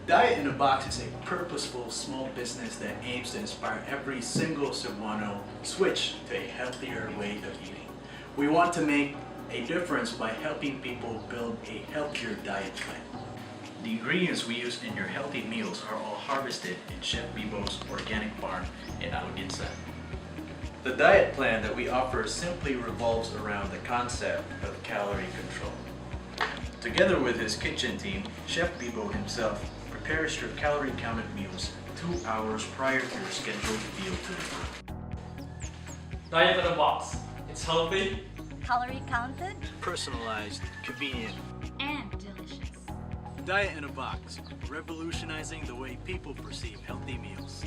Diet in a Box is a purposeful small business that aims to inspire every single Cebuano switch to a healthier way of eating. We want to make a difference by helping people build a healthier diet plan. The ingredients we use in your healthy meals are all harvested in Chef Bibo's organic farm in Aluginsan. The diet plan that we offer simply revolves around the concept of calorie control. Together with his kitchen team, Chef Bibo himself prepares your calorie-counted meals 2 hours prior to your scheduled meal today. Diet in a Box. It's healthy, Calorie counted Personalized, convenient. and delicious. Diet in a Box, revolutionizing the way people perceive healthy meals.